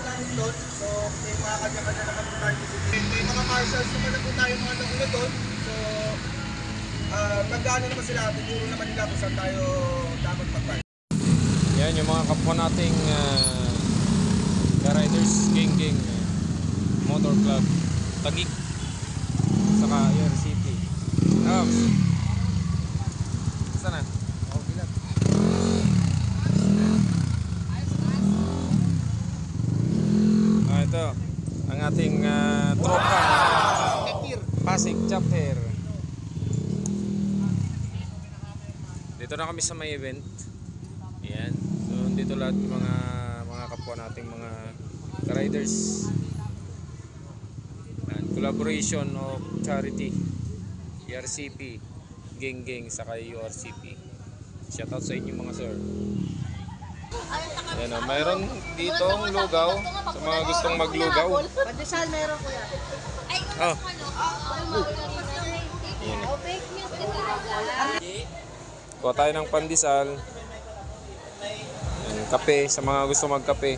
namin doon. So, may mga kanya-kanya naman po tayo. May mga marshals naman na po tayo mga nauna doon. So, nag-ano naman sila, tuturo naman nila kung saan tayo dapat mag-bike. Yan yung mga kapwa nating Riders Gang Motor Club Taguig saka RCP. Saan na? Okay lang. Ito ang ating tropa Pasig chapter. Dito na kami sa may event. Ayan. So dito lahat yung mga kapwa nating mga riders. And collaboration of charity RCP Gang saka URCP. Shoutout sa inyo mga sir. Ayan, mayroon dito lugaw sa mga gustong maglugaw. Pandesal meron kuya. Oh. Kuha tayo ng pandesal. Ayan, kape sa mga gusto magkape.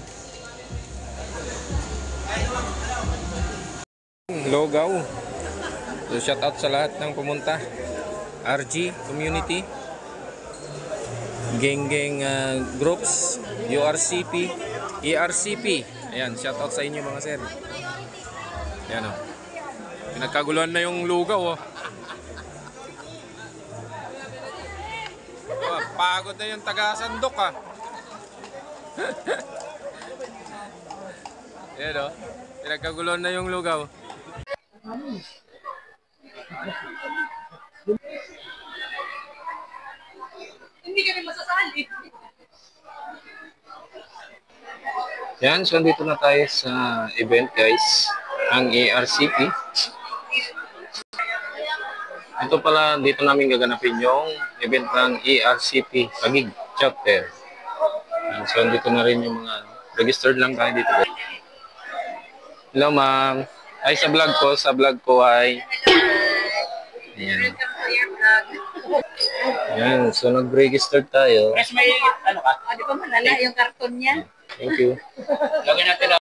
Lugaw. So shoutout sa lahat ng pumunta. RG community. Gang groups, URCP, ERCP. Ayan, shoutout sa inyo mga sir. Ayan o. Pinagkaguluhan na yung lugaw o. Oh, pagod na yung taga-sandok ha. Ayan o. Pinagkaguluhan na yung lugaw. Hindi ka rin masasali. Yan, so dito na tayo sa event guys, ang ERCP. Ito pala, dito namin gaganapin yung event ng ERCP Taguig chapter. Yan, so dito na rin yung mga registered lang tayo dito. Hello ma'am. Ay, sa vlog ko ay ayan. Yan, so nag-register tayo. Mas may ano ka? Di ba malala yung karton niya? Thank you. Lagyan natin lang.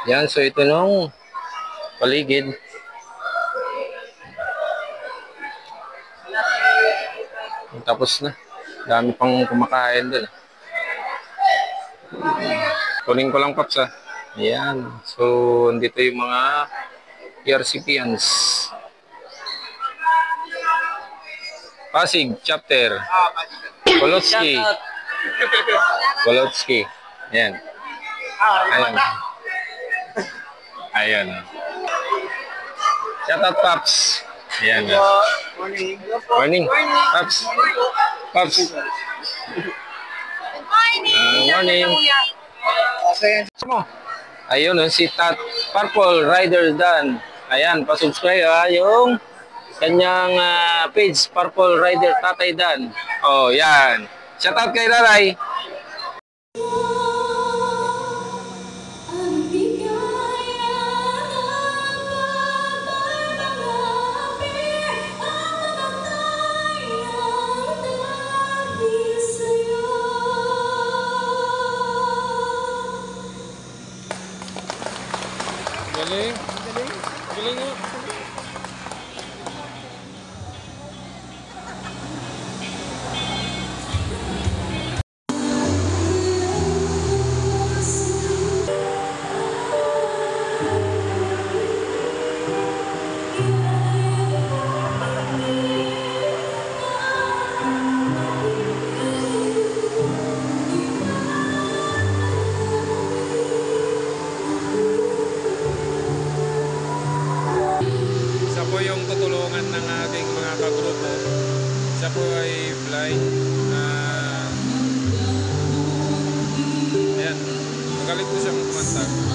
Yan, so ito nung paligid. Tapos na. Dami pang kumakain doon. Kunin ko lang paps ha. Ayan. So, andito yung mga ERCPians. Pasig chapter. Polotski. Ayan. Ayan. Ayan. Shoutout Paps. Ayan. Morning. Paps. Paps. Morning. Ayun, si Purple Rider Dan. Ayan, pa-subscribe yung kanyang page, Purple Rider Tatay Dan. Oh, yan. Shoutout kay Laray. Galing. Galing nga. Po yung tutulungan ng aking mga kagrupo. Siya po ay blind na ayan, magaling po siyang kumanta.